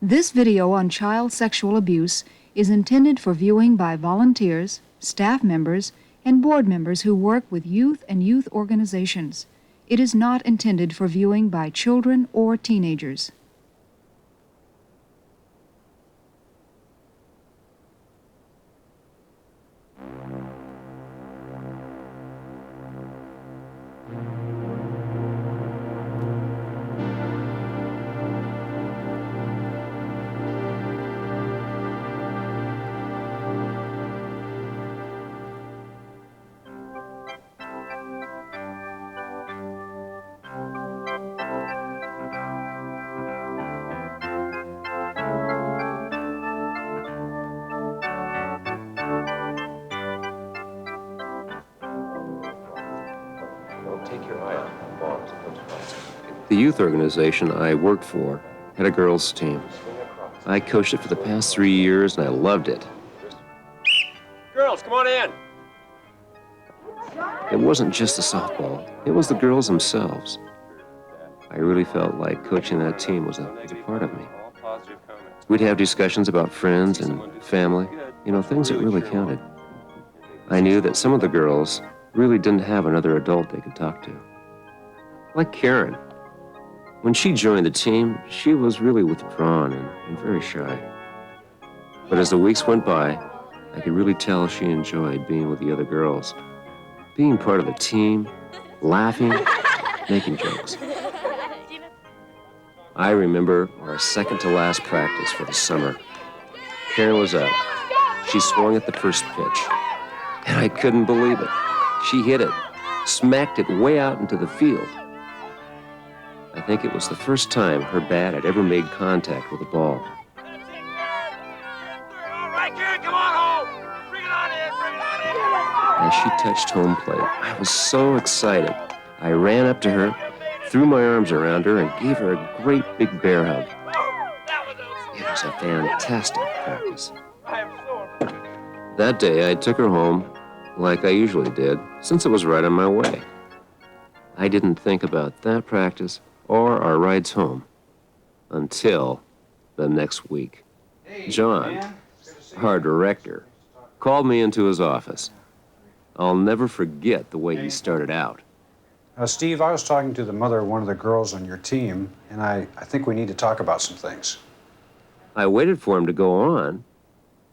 This video on child sexual abuse is intended for viewing by volunteers, staff members, and board members who work with youth and youth organizations. It is not intended for viewing by children or teenagers. The youth organization I worked for had a girls' team. I coached it for the past 3 years, and I loved it. Girls, come on in. It wasn't just the softball. It was the girls themselves. I really felt like coaching that team was a part of me. We'd have discussions about friends and family, things that really counted. I knew that some of the girls really didn't have another adult they could talk to. Like Karen. When she joined the team, she was really withdrawn and very shy. But as the weeks went by, I could really tell she enjoyed being with the other girls, being part of the team, laughing, making jokes. I remember our second-to-last practice for the summer. Karen was up. She swung at the first pitch, and I couldn't believe it. She hit it, smacked it way out into the field. I think it was the first time her bat had ever made contact with a ball. All right, Karen, come on home. Bring it on in, bring it on in. As she touched home plate, I was so excited. I ran up to her, threw my arms around her, and gave her a great big bear hug. It was a fantastic practice. That day, I took her home like I usually did, since it was right on my way. I didn't think about that practice or our rides home until the next week. John, our director, called me into his office. I'll never forget the way he started out. Steve, I was talking to the mother of one of the girls on your team, and I think we need to talk about some things. I waited for him to go on,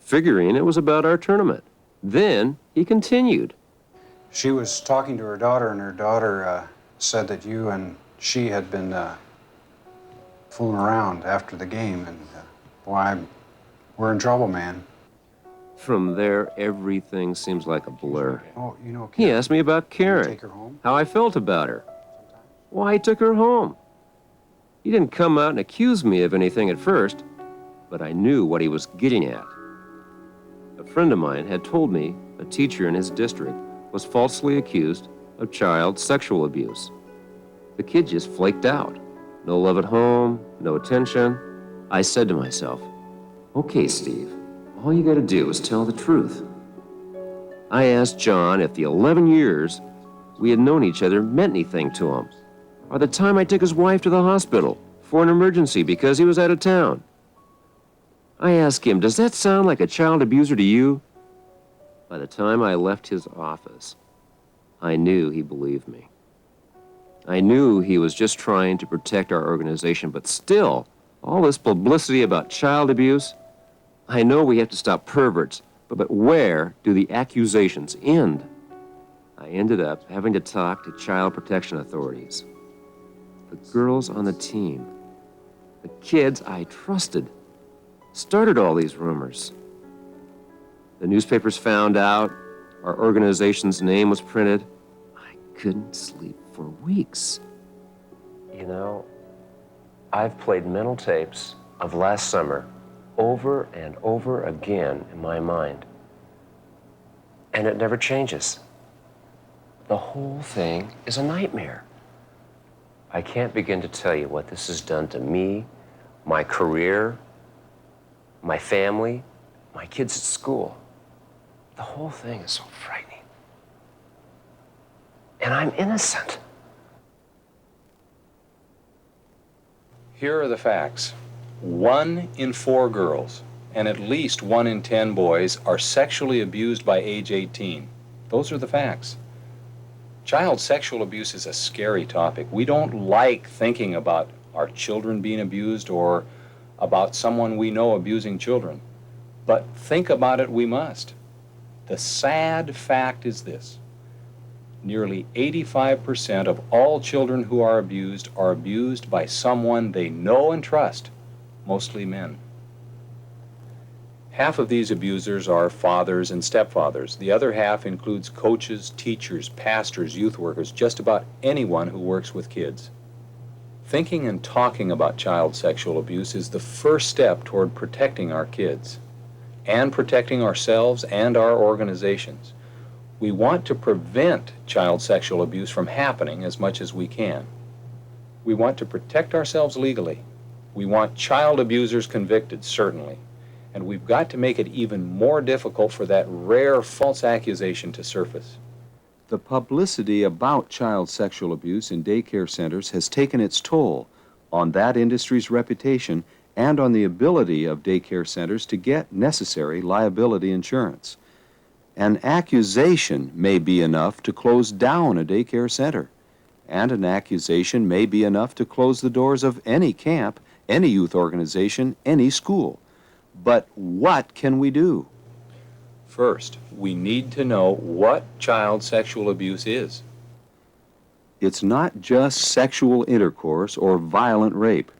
figuring it was about our tournament. Then he continued. She was talking to her daughter, and her daughter said that you and she had been fooling around after the game, and we're in trouble, man. From there, everything seems like a blur. Oh, He asked me about Karen, take her home? how I felt about her, why I took her home. He didn't come out and accuse me of anything at first, but I knew what he was getting at. A friend of mine had told me a teacher in his district was falsely accused of child sexual abuse. The kid just flaked out. No love at home, no attention. I said to myself, okay, Steve, all you gotta do is tell the truth. I asked John if the 11 years we had known each other meant anything to him, or the time I took his wife to the hospital for an emergency because he was out of town. I asked him, does that sound like a child abuser to you? By the time I left his office, I knew he believed me. I knew he was just trying to protect our organization, but still, all this publicity about child abuse, I know we have to stop perverts, but where do the accusations end? I ended up having to talk to child protection authorities. The girls on the team, the kids I trusted, started all these rumors. The newspapers found out, our organization's name was printed. I couldn't sleep for weeks. I've played mental tapes of last summer over and over again in my mind. And it never changes. The whole thing is a nightmare. I can't begin to tell you what this has done to me, my career, my family, my kids at school. The whole thing is so frightening. And I'm innocent. Here are the facts. 1 in 4 girls and at least 1 in 10 boys are sexually abused by age 18. Those are the facts. Child sexual abuse is a scary topic. We don't like thinking about our children being abused or about someone we know abusing children. But think about it we must. The sad fact is this: nearly 85% of all children who are abused by someone they know and trust, mostly men. Half of these abusers are fathers and stepfathers. The other half includes coaches, teachers, pastors, youth workers, just about anyone who works with kids. Thinking and talking about child sexual abuse is the first step toward protecting our kids and protecting ourselves and our organizations. We want to prevent child sexual abuse from happening as much as we can. We want to protect ourselves legally. We want child abusers convicted, certainly. And we've got to make it even more difficult for that rare false accusation to surface. The publicity about child sexual abuse in daycare centers has taken its toll on that industry's reputation and on the ability of daycare centers to get necessary liability insurance. An accusation may be enough to close down a daycare center, and an accusation may be enough to close the doors of any camp, any youth organization, any school. But what can we do? First, we need to know what child sexual abuse is. It's not just sexual intercourse or violent rape.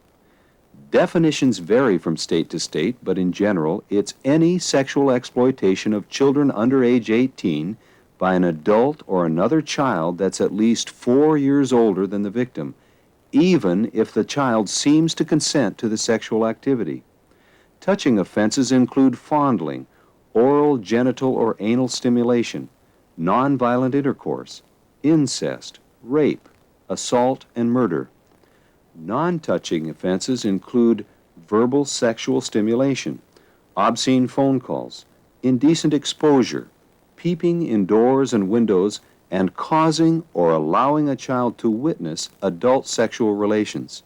Definitions vary from state to state, but in general, it's any sexual exploitation of children under age 18 by an adult or another child that's at least 4 years older than the victim, even if the child seems to consent to the sexual activity. Touching offenses include fondling, oral, genital, or anal stimulation, nonviolent intercourse, incest, rape, assault, and murder. Non-touching offenses include verbal sexual stimulation, obscene phone calls, indecent exposure, peeping in doors and windows, and causing or allowing a child to witness adult sexual relations.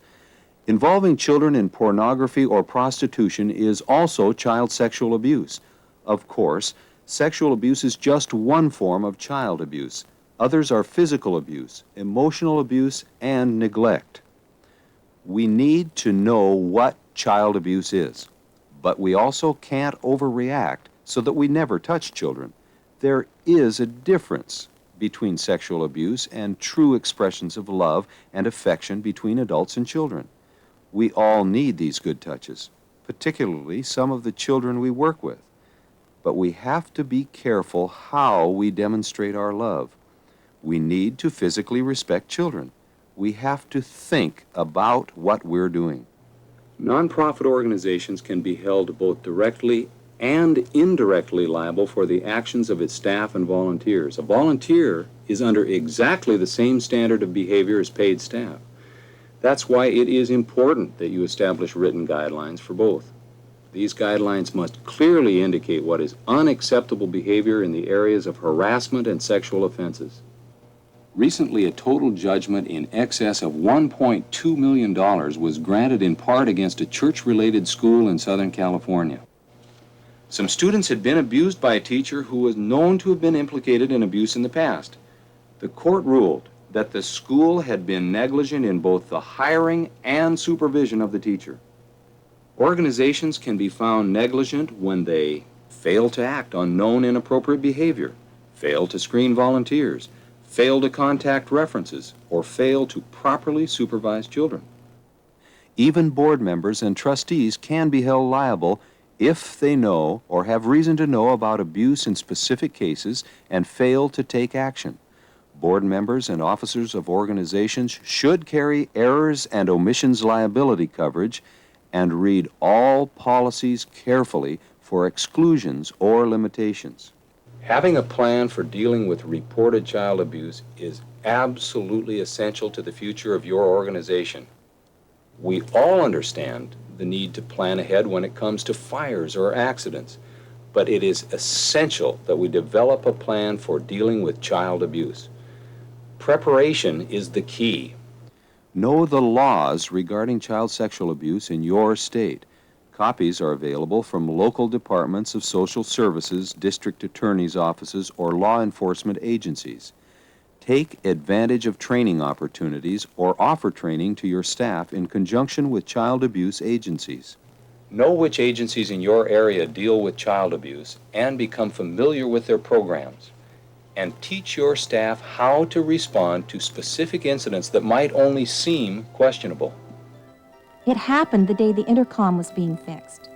Involving children in pornography or prostitution is also child sexual abuse. Of course, sexual abuse is just one form of child abuse. Others are physical abuse, emotional abuse, and neglect. We need to know what child abuse is, but we also can't overreact so that we never touch children. There is a difference between sexual abuse and true expressions of love and affection between adults and children. We all need these good touches, particularly some of the children we work with. But we have to be careful how we demonstrate our love. We need to physically respect children. We have to think about what we're doing. Nonprofit organizations can be held both directly and indirectly liable for the actions of its staff and volunteers. A volunteer is under exactly the same standard of behavior as paid staff. That's why it is important that you establish written guidelines for both. These guidelines must clearly indicate what is unacceptable behavior in the areas of harassment and sexual offenses. Recently, a total judgment in excess of $1.2 million was granted in part against a church-related school in Southern California. Some students had been abused by a teacher who was known to have been implicated in abuse in the past. The court ruled that the school had been negligent in both the hiring and supervision of the teacher. Organizations can be found negligent when they fail to act on known inappropriate behavior, fail to screen volunteers, fail to contact references, or fail to properly supervise children. Even board members and trustees can be held liable if they know or have reason to know about abuse in specific cases and fail to take action. Board members and officers of organizations should carry errors and omissions liability coverage and read all policies carefully for exclusions or limitations. Having a plan for dealing with reported child abuse is absolutely essential to the future of your organization. We all understand the need to plan ahead when it comes to fires or accidents, but it is essential that we develop a plan for dealing with child abuse. Preparation is the key. Know the laws regarding child sexual abuse in your state. Copies are available from local departments of social services, district attorneys' offices, or law enforcement agencies. Take advantage of training opportunities or offer training to your staff in conjunction with child abuse agencies. Know which agencies in your area deal with child abuse and become familiar with their programs. And teach your staff how to respond to specific incidents that might only seem questionable. It happened the day the intercom was being fixed.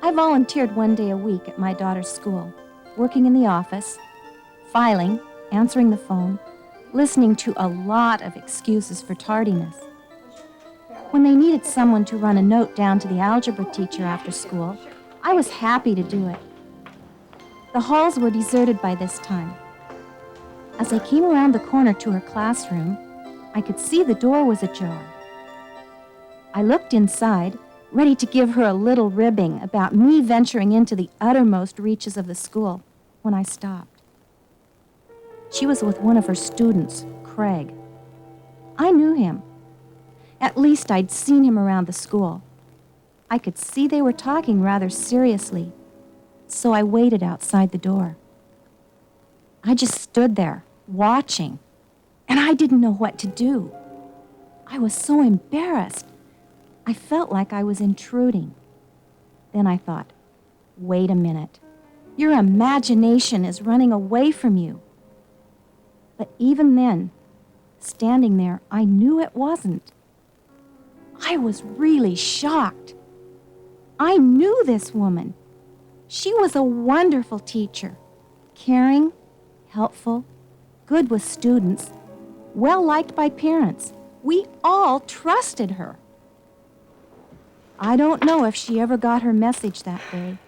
I volunteered 1 day a week at my daughter's school, working in the office, filing, answering the phone, listening to a lot of excuses for tardiness. When they needed someone to run a note down to the algebra teacher after school, I was happy to do it. The halls were deserted by this time. As I came around the corner to her classroom, I could see the door was ajar. I looked inside, ready to give her a little ribbing about me venturing into the uttermost reaches of the school, when I stopped. She was with one of her students, Craig. I knew him. At least I'd seen him around the school. I could see they were talking rather seriously, so I waited outside the door. I just stood there, watching, and I didn't know what to do. I was so embarrassed. I felt like I was intruding. Then I thought, wait a minute. Your imagination is running away from you. But even then, standing there, I knew it wasn't. I was really shocked. I knew this woman. She was a wonderful teacher, caring, helpful, good with students, well-liked by parents. We all trusted her. I don't know if she ever got her message that day.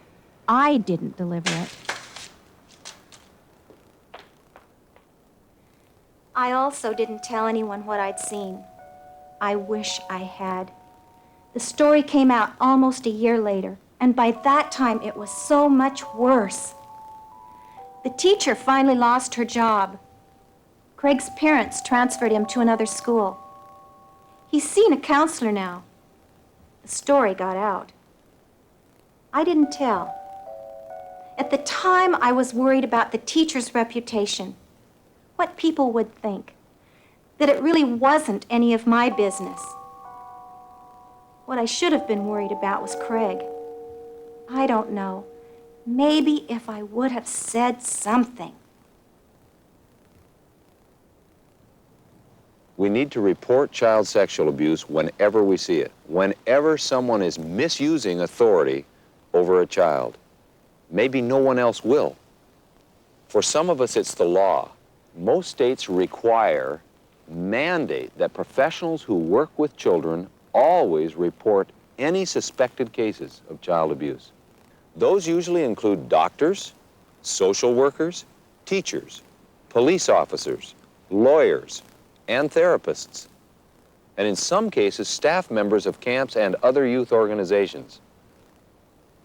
I didn't deliver it. I also didn't tell anyone what I'd seen. I wish I had. The story came out almost a year later, and by that time it was so much worse. The teacher finally lost her job. Craig's parents transferred him to another school. He's seen a counselor now. The story got out. I didn't tell. At the time, I was worried about the teacher's reputation, what people would think, that it really wasn't any of my business. What I should have been worried about was Craig. I don't know. Maybe if I would have said something. We need to report child sexual abuse whenever we see it, whenever someone is misusing authority over a child. Maybe no one else will. For some of us, it's the law. Most states mandate that professionals who work with children always report any suspected cases of child abuse. Those usually include doctors, social workers, teachers, police officers, lawyers, and therapists, and in some cases, staff members of camps and other youth organizations.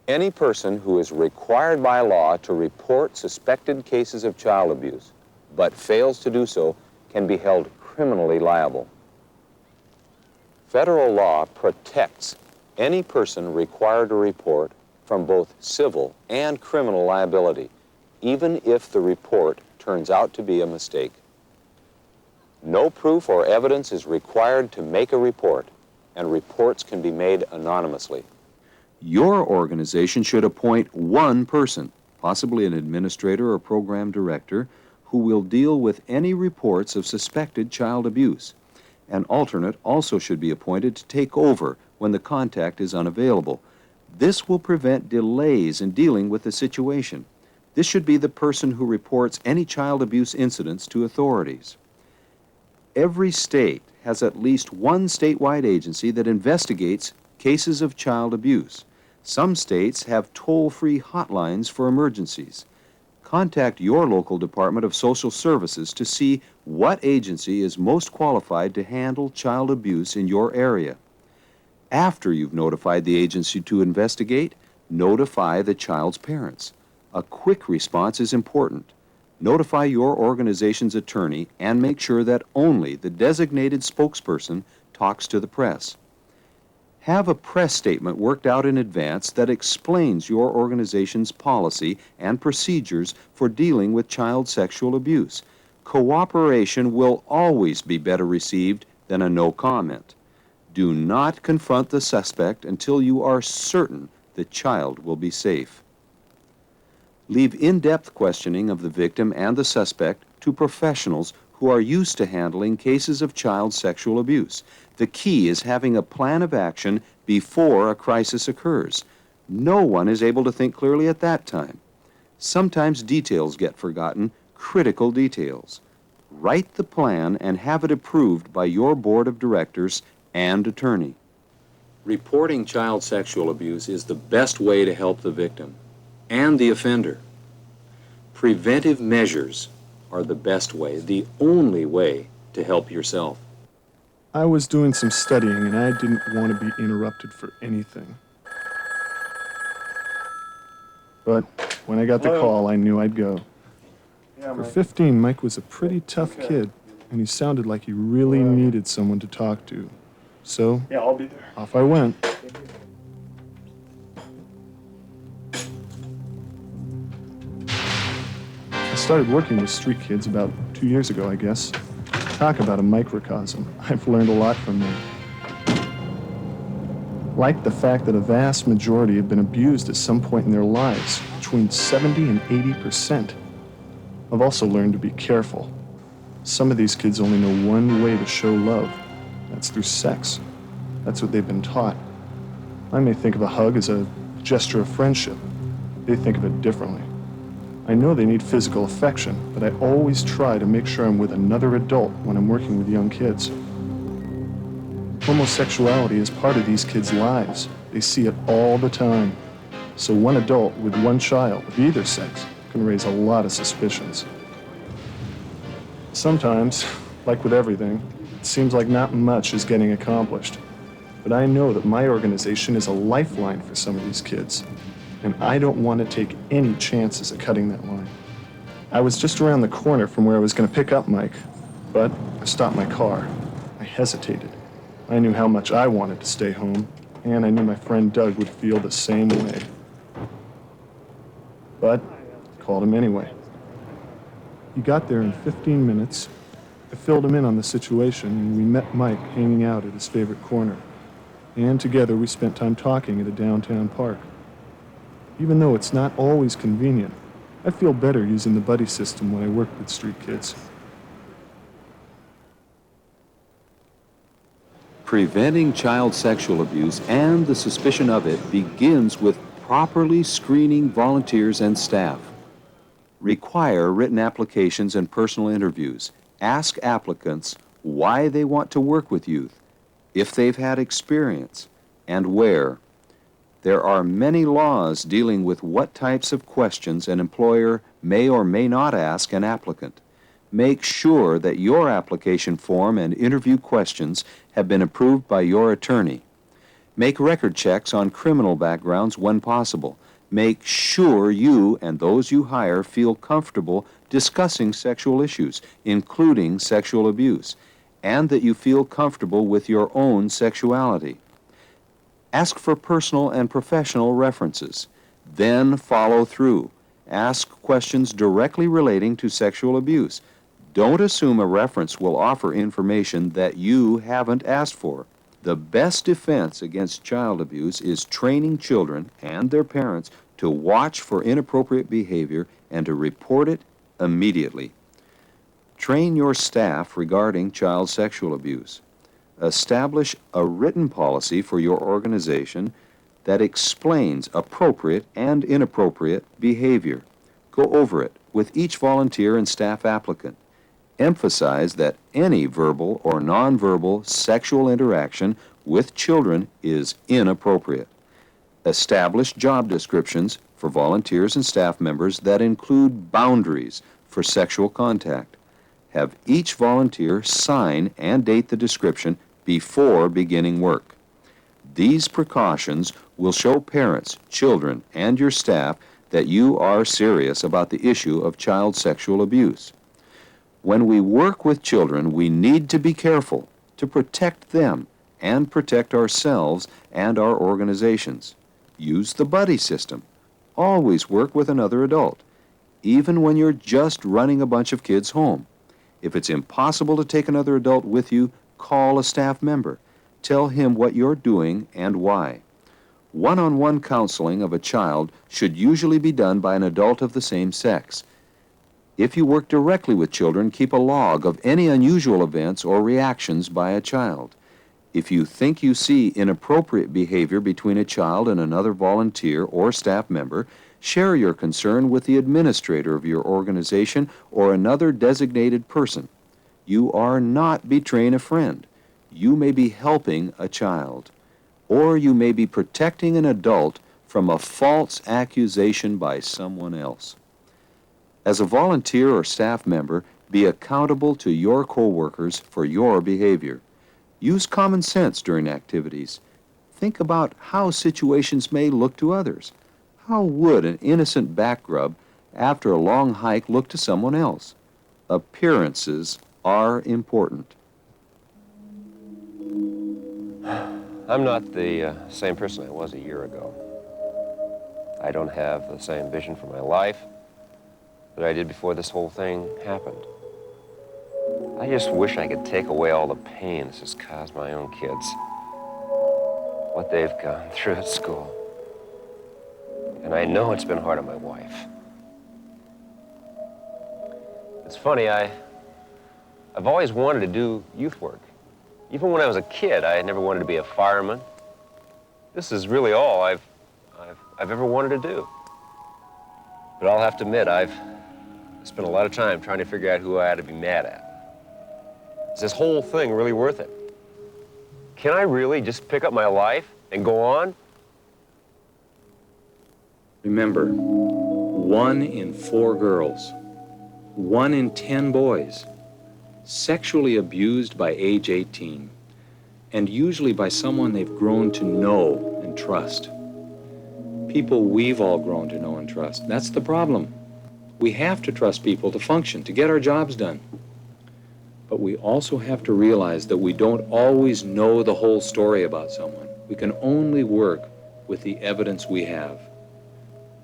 Any person who is required by law to report suspected cases of child abuse, but fails to do so, can be held criminally liable. Federal law protects any person required to report from both civil and criminal liability, even if the report turns out to be a mistake. No proof or evidence is required to make a report, and reports can be made anonymously. Your organization should appoint one person, possibly an administrator or program director, who will deal with any reports of suspected child abuse. An alternate also should be appointed to take over when the contact is unavailable. This will prevent delays in dealing with the situation. This should be the person who reports any child abuse incidents to authorities. Every state has at least one statewide agency that investigates cases of child abuse. Some states have toll-free hotlines for emergencies. Contact your local Department of Social Services to see what agency is most qualified to handle child abuse in your area. After you've notified the agency to investigate, notify the child's parents. A quick response is important. Notify your organization's attorney and make sure that only the designated spokesperson talks to the press. Have a press statement worked out in advance that explains your organization's policy and procedures for dealing with child sexual abuse. Cooperation will always be better received than a no comment. Do not confront the suspect until you are certain the child will be safe. Leave in-depth questioning of the victim and the suspect to professionals who are used to handling cases of child sexual abuse. The key is having a plan of action before a crisis occurs. No one is able to think clearly at that time. Sometimes details get forgotten, critical details. Write the plan and have it approved by your board of directors and attorney. Reporting child sexual abuse is the best way to help the victim and the offender. Preventive measures are the best way, the only way to help yourself. I was doing some studying and I didn't want to be interrupted for anything. But when I got the call, I knew I'd go. For 15, Mike was a pretty tough kid, and he sounded like he really needed someone to talk to. So, I'll be there. off I went. I started working with street kids about 2 years ago, I guess. Talk about a microcosm. I've learned a lot from them. Like the fact that a vast majority have been abused at some point in their lives, between 70 and 80%. I've also learned to be careful. Some of these kids only know one way to show love. That's through sex. That's what they've been taught. I may think of a hug as a gesture of friendship. They think of it differently. I know they need physical affection, but I always try to make sure I'm with another adult when I'm working with young kids. Homosexuality is part of these kids' lives. They see it all the time. So one adult with one child of either sex can raise a lot of suspicions. Sometimes, like with everything, it seems like not much is getting accomplished. But I know that my organization is a lifeline for some of these kids, and I don't want to take any chances at cutting that line. I was just around the corner from where I was going to pick up Mike, but I stopped my car. I hesitated. I knew how much I wanted to stay home, and I knew my friend Doug would feel the same way. But I called him anyway. He got there in 15 minutes. I filled him in on the situation, and we met Mike hanging out at his favorite corner. And together we spent time talking at a downtown park. Even though it's not always convenient, I feel better using the buddy system when I work with street kids. Preventing child sexual abuse and the suspicion of it begins with properly screening volunteers and staff. Require written applications and personal interviews. Ask applicants why they want to work with youth, if they've had experience, and where. There are many laws dealing with what types of questions an employer may or may not ask an applicant. Make sure that your application form and interview questions have been approved by your attorney. Make record checks on criminal backgrounds when possible. Make sure you and those you hire feel comfortable discussing sexual issues, including sexual abuse, and that you feel comfortable with your own sexuality. Ask for personal and professional references. Then follow through. Ask questions directly relating to sexual abuse. Don't assume a reference will offer information that you haven't asked for. The best defense against child abuse is training children and their parents to watch for inappropriate behavior and to report it immediately. Train your staff regarding child sexual abuse. Establish a written policy for your organization that explains appropriate and inappropriate behavior. Go over it with each volunteer and staff applicant. Emphasize that any verbal or nonverbal sexual interaction with children is inappropriate. Establish job descriptions for volunteers and staff members that include boundaries for sexual contact. Have each volunteer sign and date the description before beginning work. These precautions will show parents, children, and your staff that you are serious about the issue of child sexual abuse. When we work with children, we need to be careful to protect them and protect ourselves and our organizations. Use the buddy system. Always work with another adult, even when you're just running a bunch of kids home. If it's impossible to take another adult with you, call a staff member. Tell him what you're doing and why. One-on-one counseling of a child should usually be done by an adult of the same sex. If you work directly with children, keep a log of any unusual events or reactions by a child. If you think you see inappropriate behavior between a child and another volunteer or staff member, share your concern with the administrator of your organization or another designated person. You are not betraying a friend. You may be helping a child, or you may be protecting an adult from a false accusation by someone else. As a volunteer or staff member, be accountable to your coworkers for your behavior. Use common sense during activities. Think about how situations may look to others. How would an innocent back rub after a long hike look to someone else? Appearances are important. I'm not the same person I was a year ago. I don't have the same vision for my life that I did before this whole thing happened. I just wish I could take away all the pain this has caused my own kids, what they've gone through at school. And I know it's been hard on my wife. It's funny, I've always wanted to do youth work. Even when I was a kid, I never wanted to be a fireman. This is really all I've ever wanted to do. But I'll have to admit, I've spent a lot of time trying to figure out who I ought to be mad at. Is this whole thing really worth it? Can I really just pick up my life and go on? Remember, 1 in 4 girls, 1 in 10 boys, sexually abused by age 18, and usually by someone they've grown to know and trust. People we've all grown to know and trust. That's the problem. We have to trust people to function, to get our jobs done. But we also have to realize that we don't always know the whole story about someone. We can only work with the evidence we have.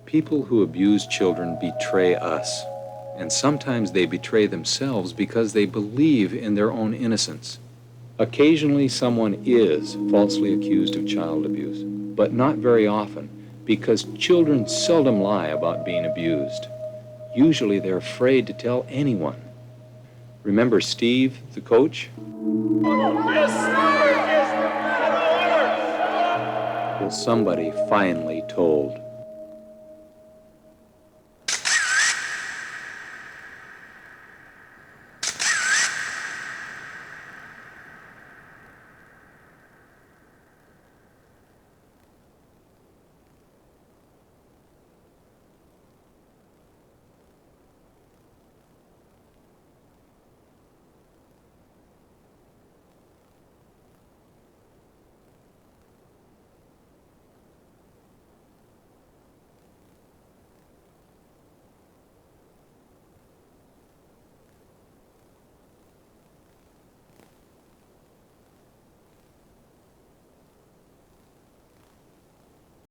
People who abuse children betray us, and sometimes they betray themselves because they believe in their own innocence. Occasionally, someone is falsely accused of child abuse, but not very often, because children seldom lie about being abused. Usually, they're afraid to tell anyone. Remember Steve, the coach? Well, somebody finally told.